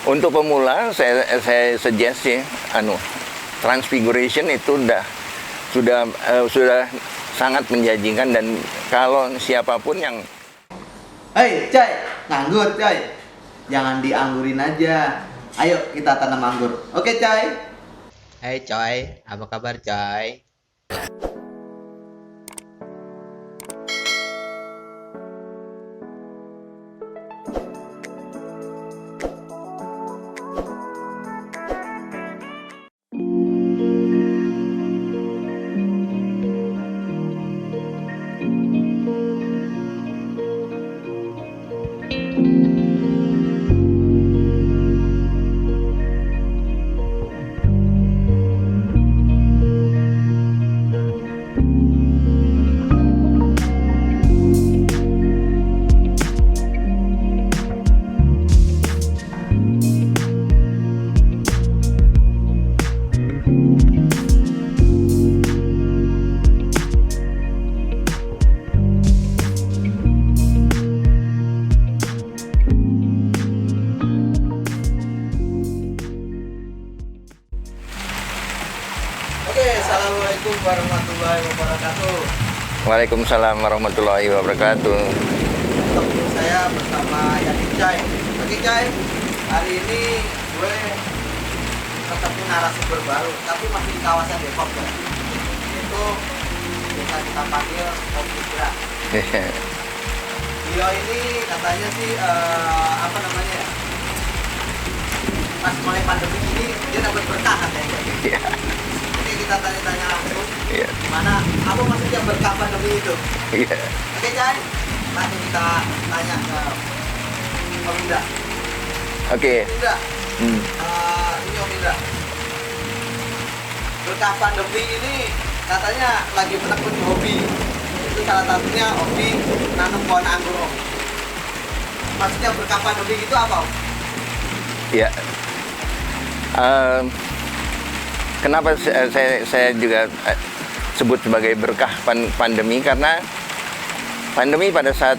Untuk pemula saya suggest sih Transfiguration itu sudah sangat menjanjikan, dan kalau siapapun yang Hei, coy, nganggur, coy. Jangan dianggurin aja. Ayo kita tanam anggur. Oke, coy. Hai coy, apa kabar coy? Oke, assalamualaikum warahmatullahi wabarakatuh. Waalaikumsalam warahmatullahi wabarakatuh. Ketemu saya bersama Yakin Cai. Oke, Cai. Hari ini gue ketemu narasumber baru, tapi masih di kawasan Depok ya. Itu bisa kita panggil Om Indra. Beliau ini katanya sih apa namanya ya? Pas mulai pandemi ini dia dapat berkah katanya. Iya. Oke, kita tanya-tanya langsung. Iya. Gimana? Apa maksudnya berkah pandemi itu? Iya. Oke, Cai. Langsung kita tanya ke Om Indra. Oke. Indra, ini Om Indra. Berkah pandemi ini katanya lagi menekuni hobi. Itu salah satunya hobi nanam pohon anggur, Om. Maksudnya berkah pandemi itu apa, Om? Ya. Kenapa saya juga sebut sebagai berkah pandemi, karena pandemi pada saat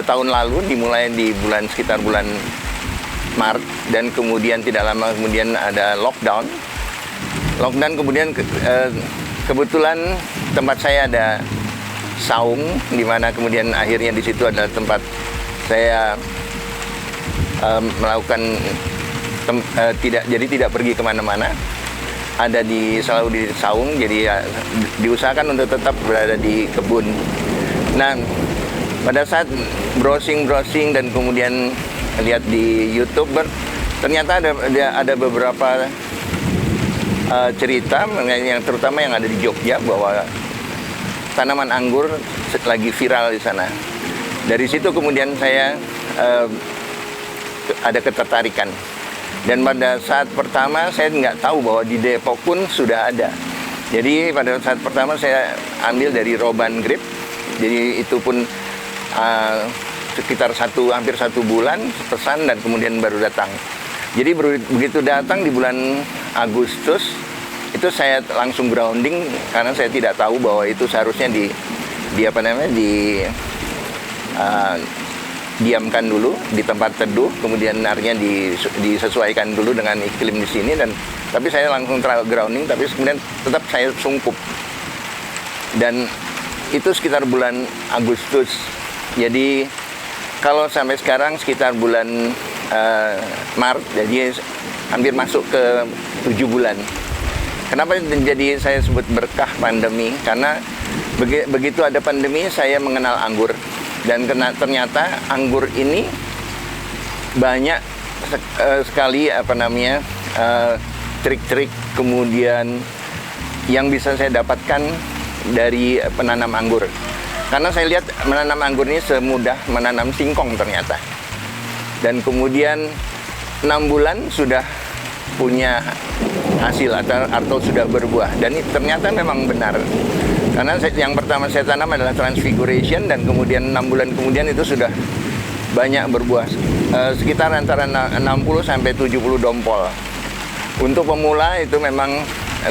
tahun lalu dimulai di sekitar bulan Maret, dan kemudian tidak lama kemudian ada lockdown. Kemudian kebetulan tempat saya ada saung, di mana kemudian akhirnya di situ adalah tempat saya melakukan tidak pergi kemana-mana, ada selalu di saung, jadi diusahakan untuk tetap berada di kebun. Nah, pada saat browsing dan kemudian lihat di YouTube, ternyata ada beberapa cerita yang terutama yang ada di Jogja, bahwa tanaman anggur lagi viral di sana. Dari situ kemudian saya ada ketertarikan. Dan pada saat pertama saya nggak tahu bahwa di Depok pun sudah ada. Jadi pada saat pertama saya ambil dari Roban Grape. Jadi itu pun sekitar hampir satu bulan pesan, dan kemudian baru datang. Jadi begitu datang di bulan Agustus, itu saya langsung grounding, karena saya tidak tahu bahwa itu seharusnya diamkan dulu di tempat teduh, kemudian artinya disesuaikan dulu dengan iklim di sini, tapi saya langsung grounding, tapi kemudian tetap saya sungkup. Dan itu sekitar bulan Agustus. Jadi kalau sampai sekarang sekitar bulan Maret, jadi hampir masuk ke 7 bulan. Kenapa jadi saya sebut berkah pandemi? Karena begitu ada pandemi saya mengenal anggur. Dan ternyata anggur ini banyak sekali trik-trik kemudian yang bisa saya dapatkan dari penanam anggur. Karena saya lihat menanam anggur ini semudah menanam singkong ternyata. Dan kemudian 6 bulan sudah punya hasil atau sudah berbuah. Dan ternyata memang benar. Karena yang pertama saya tanam adalah Transfiguration, dan kemudian 6 bulan kemudian itu sudah banyak berbuah, sekitar antara 60 sampai 70 dompol. Untuk pemula itu memang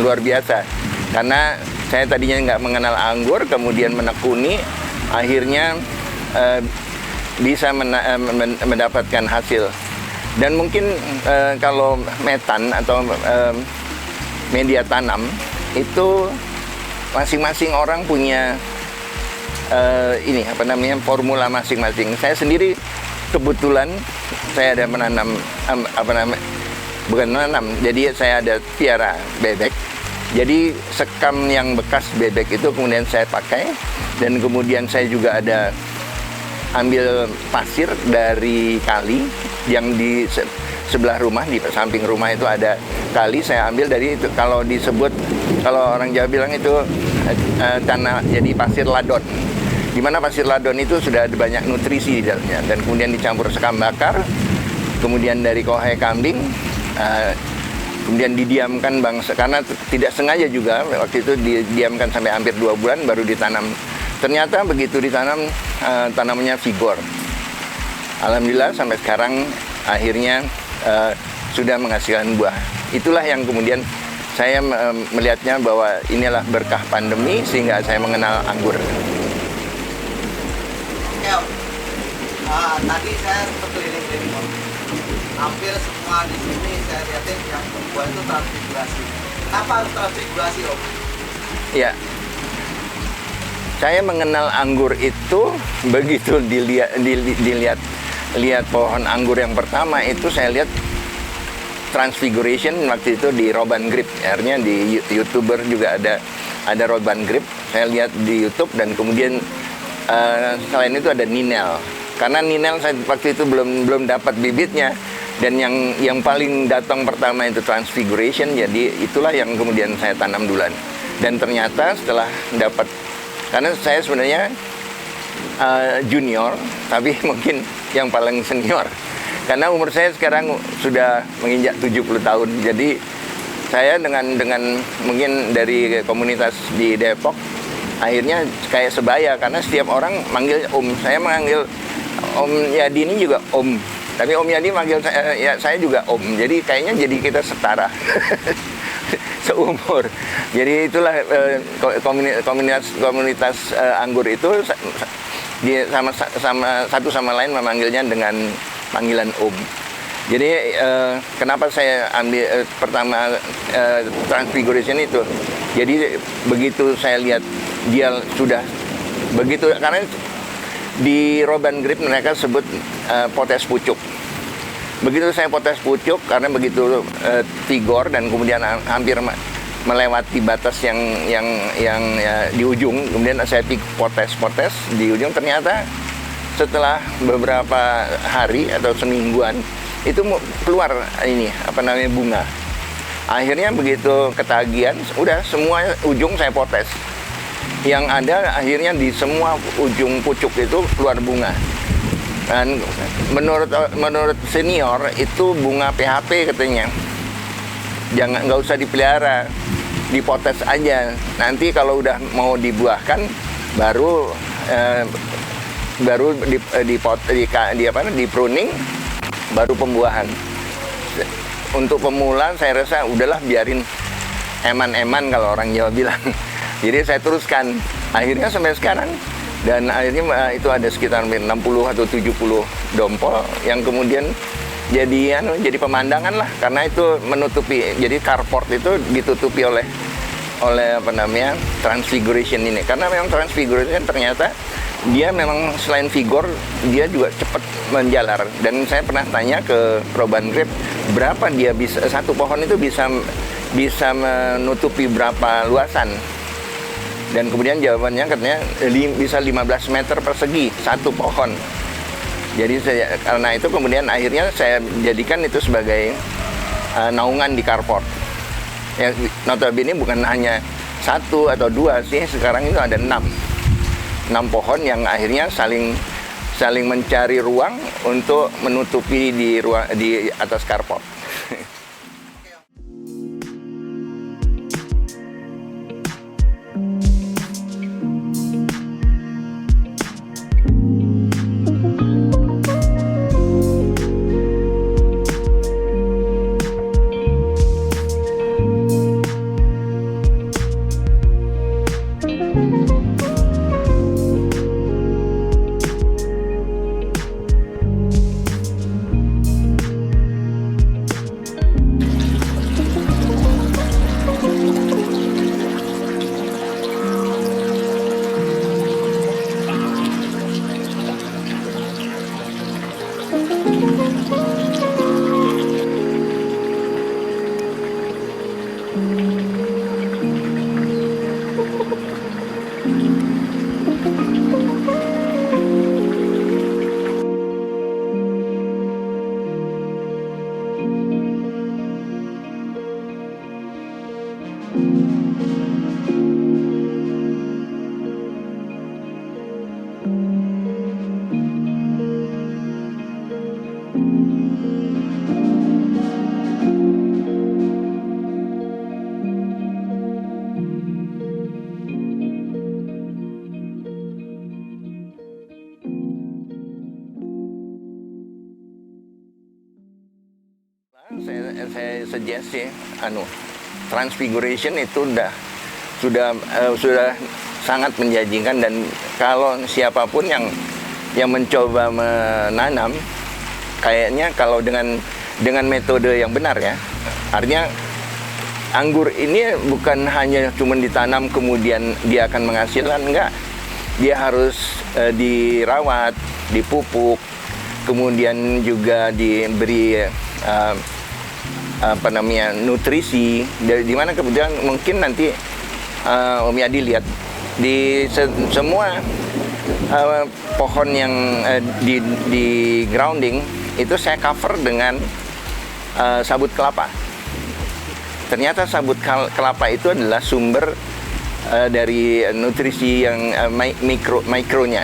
luar biasa, karena saya tadinya nggak mengenal anggur, kemudian menekuni, akhirnya bisa mendapatkan hasil. Dan mungkin kalau metan atau media tanam itu masing-masing orang punya formula masing-masing. Saya sendiri kebetulan saya ada menanam bukan menanam, jadi saya ada piara bebek. Jadi sekam yang bekas bebek itu kemudian saya pakai, dan kemudian saya juga ada ambil pasir dari kali yang di sebelah rumah, di samping rumah itu ada kali, saya ambil dari itu, kalau orang Jawa bilang itu tanah, jadi pasir ladon. Di mana pasir ladon itu sudah ada banyak nutrisi di dalamnya, dan kemudian dicampur sekam bakar, kemudian dari kohai kambing, kemudian didiamkan karena tidak sengaja juga waktu itu didiamkan sampai hampir 2 bulan baru ditanam. Ternyata begitu ditanam tanamannya vigor. Alhamdulillah sampai sekarang akhirnya sudah menghasilkan buah. Itulah yang kemudian saya melihatnya bahwa inilah berkah pandemi sehingga saya mengenal anggur. Oke, Om. Tadi saya sempat keliling-keliling, Om. Hampir semua di sini saya lihatin yang membuat itu transfigurasi. Kenapa harus transfigurasi, Om? Ya, saya mengenal anggur itu begitu dilihat pohon anggur yang pertama itu, saya lihat transfiguration waktu itu di Robban Grip. Artinya di YouTuber juga ada Robban Grip. Saya lihat di YouTube, dan kemudian selain itu ada Ninel. Karena Ninel saya waktu itu belum dapat bibitnya, dan yang paling datang pertama itu transfiguration. Jadi itulah yang kemudian saya tanam duluan. Dan ternyata setelah dapat, karena saya sebenarnya junior, tapi mungkin yang paling senior. Karena umur saya sekarang sudah menginjak 70 tahun. Jadi saya dengan mungkin dari komunitas di Depok, akhirnya kayak sebaya, karena setiap orang manggil Om. Saya manggil Om Yadi ini juga Om. Tapi Om Yadi manggil saya juga Om. Jadi kayaknya jadi kita setara. Seumur. Jadi itulah komunitas anggur itu dia sama satu sama lain memanggilnya dengan panggilan Om. Jadi kenapa saya ambil pertama transfiguration itu? Jadi begitu saya lihat dia sudah begitu, karena di Robban Grip mereka sebut potes pucuk. Begitu saya potes pucuk, karena begitu vigor dan kemudian hampir melewati batas yang di ujung, kemudian saya potes di ujung. Ternyata setelah beberapa hari atau semingguan itu keluar bunga. Akhirnya begitu ketagihan, udah semua ujung saya potes. Yang ada akhirnya di semua ujung pucuk itu keluar bunga. Dan menurut senior itu bunga PHP katanya. Nggak usah dipelihara, dipotes aja. Nanti kalau udah mau dibuahkan baru di pruning, baru pembuahan. Untuk pemula saya rasa udahlah biarin eman-eman kalau orang Jawa bilang. Jadi saya teruskan akhirnya sampai sekarang, dan akhirnya itu ada sekitar 60 atau 70 dompol yang kemudian jadi pemandangan lah, karena itu menutupi, jadi carport itu ditutupi oleh transfiguration ini. Karena memang transfiguration ternyata dia memang selain vigor, dia juga cepat menjalar. Dan saya pernah tanya ke Robban Grip, berapa dia bisa, satu pohon itu bisa menutupi berapa luasan. Dan kemudian jawabannya katanya bisa 15 meter persegi satu pohon. Jadi karena itu kemudian akhirnya saya jadikan itu sebagai naungan di carport. Ya, notabene bukan hanya 1 atau 2 sih, sekarang itu ada 6 pohon yang akhirnya saling mencari ruang untuk menutupi di atas carport. Saya suggest sih, Transfiguration itu sudah sangat menjanjikan, dan kalau siapapun yang mencoba menanam, kayaknya kalau dengan metode yang benar ya, artinya anggur ini bukan hanya cuma ditanam kemudian dia akan menghasilkan, enggak. Dia harus dirawat, dipupuk, kemudian juga diberi nutrisi. Di mana kemudian mungkin nanti Om Yadi lihat di semua pohon yang di grounding itu saya cover dengan sabut kelapa. Ternyata sabut kelapa itu adalah sumber dari nutrisi yang mikronya.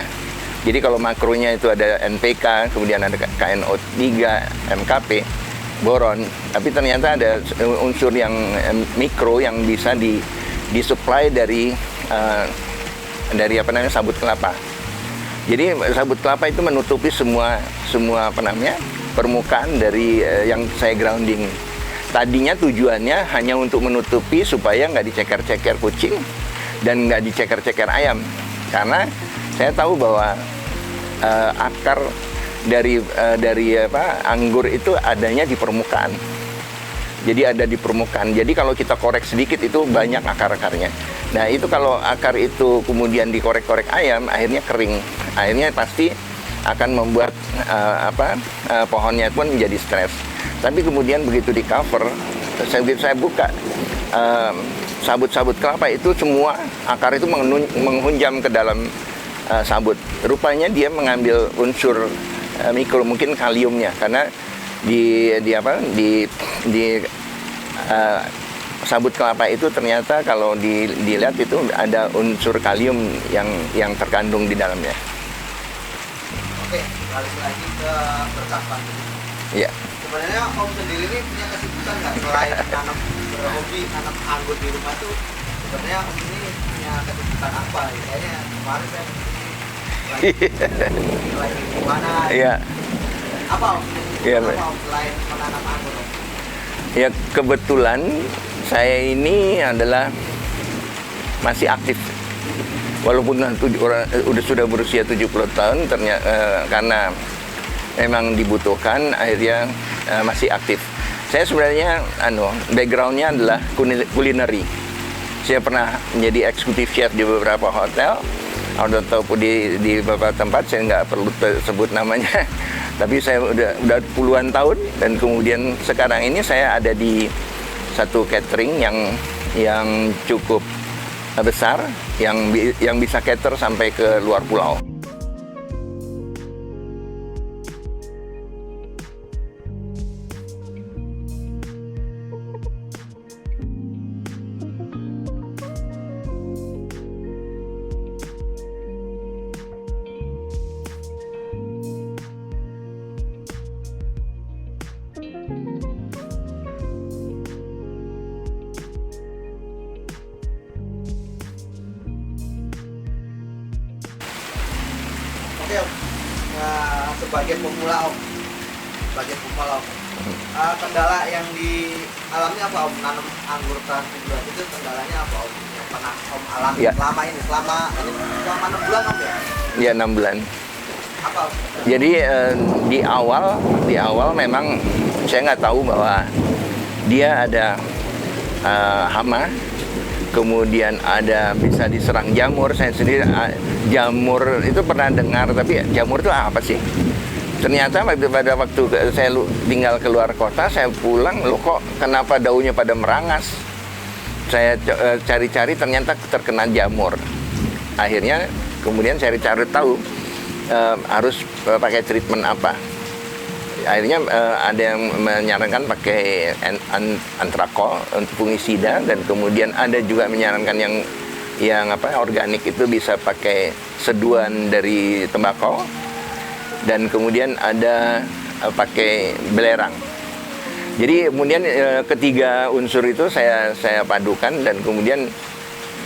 Jadi kalau makronya itu ada NPK, kemudian ada KNO3, MKP, boron, tapi ternyata ada unsur yang mikro yang bisa disuplai dari sabut kelapa. Jadi sabut kelapa itu menutupi semua permukaan dari yang saya grounding. Tadinya tujuannya hanya untuk menutupi supaya nggak diceker-ceker kucing dan nggak diceker-ceker ayam, karena saya tahu bahwa akar dari anggur itu adanya di permukaan. Jadi ada di permukaan. Jadi kalau kita korek sedikit itu banyak akar-akarnya. Nah itu kalau akar itu kemudian dikorek-korek ayam, akhirnya kering. Akhirnya pasti akan membuat pohonnya pun menjadi stres. Tapi kemudian begitu di cover, saya buka sabut-sabut kelapa itu semua akar itu menghunjam ke dalam sabut. Rupanya dia mengambil unsur mikro, mungkin kaliumnya, karena di sabut kelapa itu ternyata kalau dilihat itu ada unsur kalium yang terkandung di dalamnya. Oke, balik lagi ke percakapan. Iya. Sebenarnya Om sendiri ini punya kesibukan nggak selain berhobi nanam anggur di rumah tuh? Sebenarnya Om ini punya kesibukan apa? Kayaknya kemarin saya lagi di mana? Iya. Apa Om? Iya, apa Om selain menanam anggur Om? Ya kebetulan saya ini adalah masih aktif. Walaupun sudah berusia 70 tahun, karena memang dibutuhkan, akhirnya masih aktif. Saya sebenarnya backgroundnya adalah culinary. Saya pernah menjadi eksekutif chef di beberapa hotel ataupun di beberapa tempat, saya nggak perlu sebut namanya. Tapi saya udah puluhan tahun, dan kemudian sekarang ini saya ada di satu catering yang cukup besar, yang bisa cater sampai ke luar pulau. Oke Om, sebagai pemula Om, kendala yang dialami apa Om? Nanam anggur transfiguration itu kendalanya apa Om? Yang pernah Om alami Ya. selama 6 bulan Om ya? Ya 6 bulan. Apa Om? Jadi di awal memang saya nggak tahu bahwa dia ada hama, kemudian ada bisa diserang jamur. Saya sendiri jamur itu pernah dengar, tapi jamur itu apa sih? Ternyata pada waktu saya tinggal keluar kota, saya pulang, loh kok kenapa daunnya pada merangas? Saya cari-cari, ternyata terkena jamur. Akhirnya kemudian saya cari tahu harus pakai treatment apa. Akhirnya ada yang menyarankan pakai antrakol untuk fungisida, dan kemudian ada juga menyarankan yang organik itu bisa pakai seduhan dari tembakau, dan kemudian ada pakai belerang. Jadi kemudian ketiga unsur itu saya padukan, dan kemudian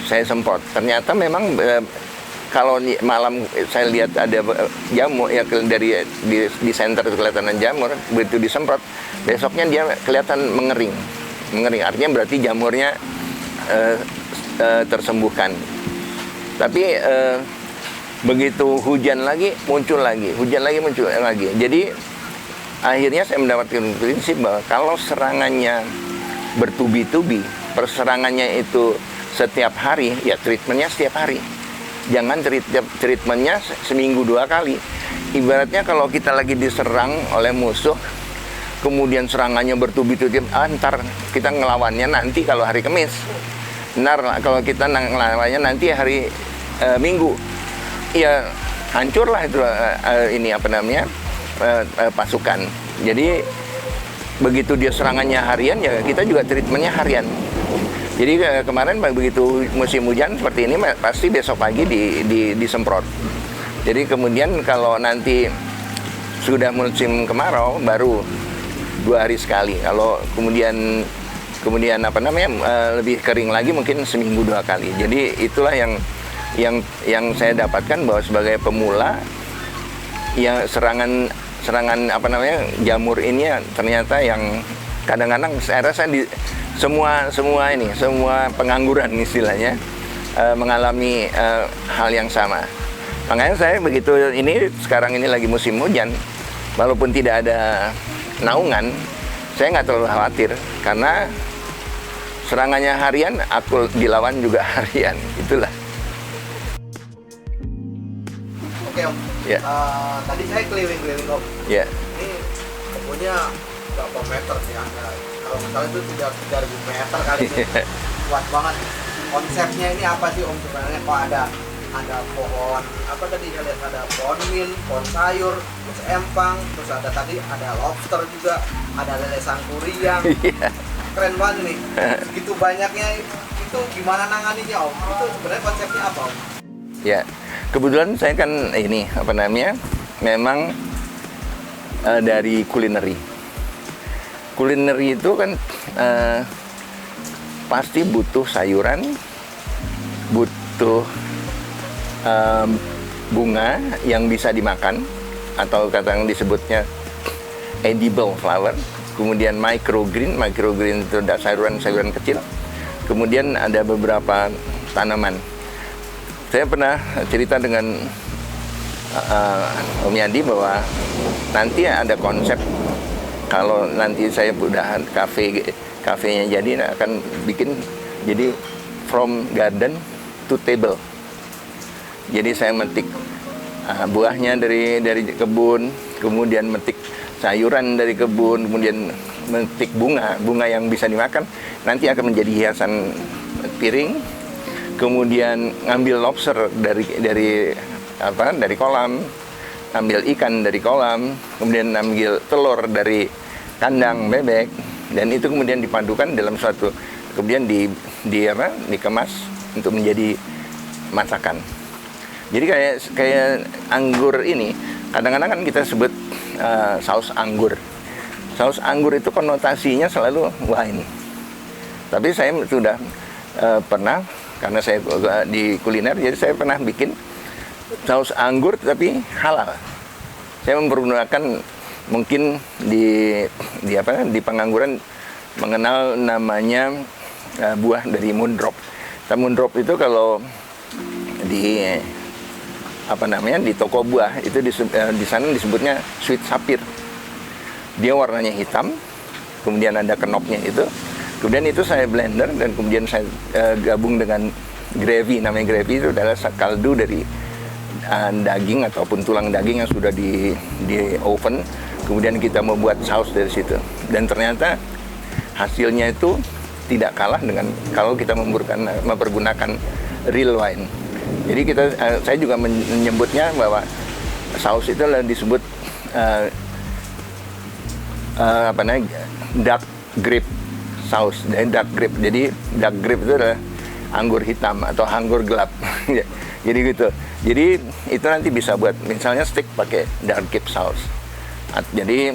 saya semprot. Ternyata memang kalau malam saya lihat ada jamur ya dari di center kelihatan jamur, begitu disemprot besoknya dia kelihatan mengering. Artinya berarti jamurnya tersembuhkan. Tapi begitu hujan lagi muncul lagi. Jadi akhirnya saya mendapatkan prinsip bahwa kalau serangannya bertubi-tubi, perserangannya itu setiap hari, ya treatmentnya setiap hari. Jangan treatmentnya seminggu 2 kali. Ibaratnya kalau kita lagi diserang oleh musuh, kemudian serangannya bertubi-tubi, ntar kita ngelawannya nanti kalau hari Kamis. Ntar kalau kita ngelawannya nanti hari Minggu. Ya hancurlah itu pasukan. Jadi begitu dia serangannya harian, ya kita juga treatmentnya harian. Jadi kemarin begitu musim hujan seperti ini pasti besok pagi disemprot. Jadi kemudian kalau nanti sudah musim kemarau baru 2 hari sekali. Kalau kemudian lebih kering lagi mungkin seminggu 2 kali. Jadi itulah yang saya dapatkan bahwa sebagai pemula ya serangan jamur ini ya, ternyata yang kadang-kadang saya rasa semua pengangguran istilahnya mengalami hal yang sama. Makanya saya begitu sekarang ini lagi musim hujan, walaupun tidak ada naungan, saya nggak terlalu khawatir karena serangannya harian, aku dilawan juga harian. Itulah. Oke Om. Ya. Tadi saya keliling-keliling Om. Ya. Ini kebunnya berapa meter sih Anda? Kalau misalnya itu 3.000 meter kali ini. Kuat banget. Konsepnya ini apa sih Om sebenarnya? Kok ada pohon apa tadi saya lihat, ada pohon mint, pohon sayur, terus empang, terus ada lobster juga, ada lele sangkuriang. Keren banget nih. Segitu banyaknya itu gimana nanganinya Om? Itu sebenarnya konsepnya apa Om? Ya, kebetulan saya kan memang dari kulineri. Kulineri itu kan pasti butuh sayuran, butuh bunga yang bisa dimakan atau kadang disebutnya edible flower. Kemudian microgreen itu ada sayuran kecil. Kemudian ada beberapa tanaman. Saya pernah cerita dengan Om Yadi bahwa nanti ada konsep kalau nanti saya udah kafenya jadi akan bikin jadi from garden to table. Jadi saya metik buahnya dari kebun, kemudian metik sayuran dari kebun, kemudian metik bunga yang bisa dimakan, nanti akan menjadi hiasan piring. Kemudian ngambil lobster dari kolam, ambil ikan dari kolam, kemudian ambil telur dari kandang bebek, dan itu kemudian dipadukan dalam suatu, kemudian dikemas untuk menjadi masakan. Jadi kayak anggur ini, kadang-kadang kan kita sebut saus anggur. Saus anggur itu konotasinya selalu wine. Tapi saya sudah pernah, karena saya di kuliner, jadi saya pernah bikin saus anggur tapi halal. Saya mempergunakan mungkin di pengangguran mengenal namanya buah dari moondrop. Moondrop itu kalau di toko buah itu di sana disebutnya sweet sapphire. Dia warnanya hitam, kemudian ada kenopnya itu. Kemudian itu saya blender dan kemudian saya gabung dengan gravy. Namanya gravy itu adalah kaldu dari daging ataupun tulang daging yang sudah di oven. Kemudian kita membuat saus dari situ. Dan ternyata hasilnya itu tidak kalah dengan kalau kita mempergunakan real wine. Jadi saya juga menyebutnya bahwa saus itu adalah disebut dark grape saus, dan dark grape. Jadi dark grape itu adalah anggur hitam atau anggur gelap. Jadi gitu. Jadi itu nanti bisa buat misalnya steak pakai dark grape saus. Jadi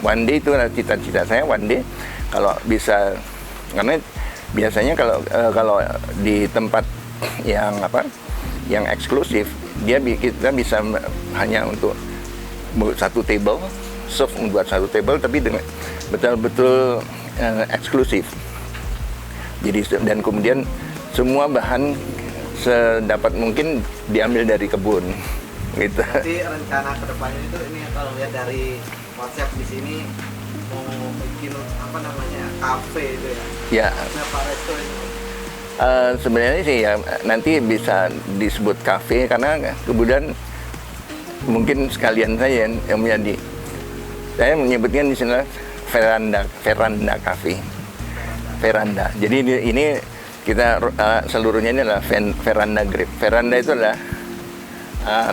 one day itu cita-cita saya one day kalau bisa, karena biasanya kalau di tempat yang eksklusif, kita bisa hanya untuk satu table, serve membuat satu table, tapi dengan betul-betul eksklusif. Jadi dan kemudian semua bahan sedapat mungkin diambil dari kebun, gitu. Jadi rencana kedepannya itu ini kalau lihat dari konsep di sini mau bikin apa namanya kafe itu ya. Ya. Apa resto itu? Sebenarnya sih ya nanti bisa disebut kafe karena kemudian mungkin sekalian saya yang menjadi, saya menyebutnya di sini veranda cafe, veranda. Jadi ini kita seluruhnya ini adalah veranda grip. Veranda itu adalah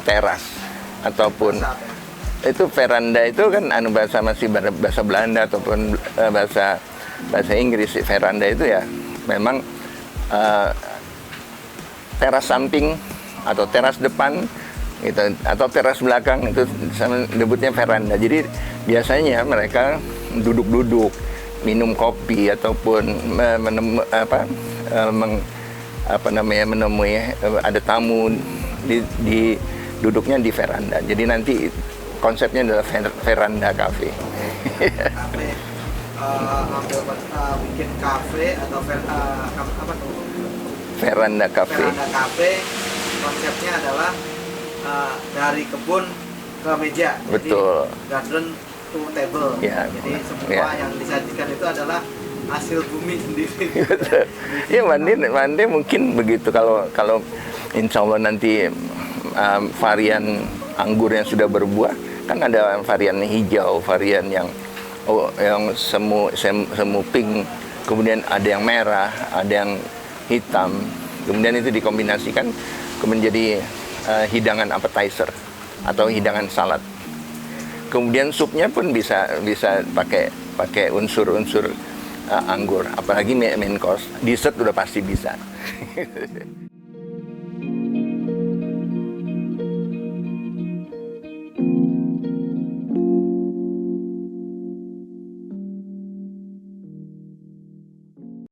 teras ataupun itu veranda itu kan bahasa masih bahasa Belanda ataupun bahasa Inggris. Veranda itu ya memang teras samping atau teras depan gitu, atau teras belakang, itu disebutnya veranda. Jadi biasanya mereka duduk-duduk minum kopi ataupun menemui ada tamu di duduknya di veranda. Jadi nanti konsepnya adalah veranda cafe. Kafe bikin kafe atau apa tuh? Veranda cafe. Veranda cafe konsepnya adalah dari kebun ke meja. Betul. Jadi garden to table. Ya, jadi semua ya. yang disajikan itu adalah hasil bumi sendiri. Betul. Ya Mandi mungkin begitu kalau insya Allah nanti varian anggur yang sudah berbuah kan ada varian hijau, varian yang semu pink, kemudian ada yang merah, ada yang hitam, kemudian itu dikombinasikan menjadi hidangan appetizer atau hidangan salad. Kemudian supnya pun bisa pakai unsur-unsur anggur, apalagi main course. Dessert udah pasti bisa.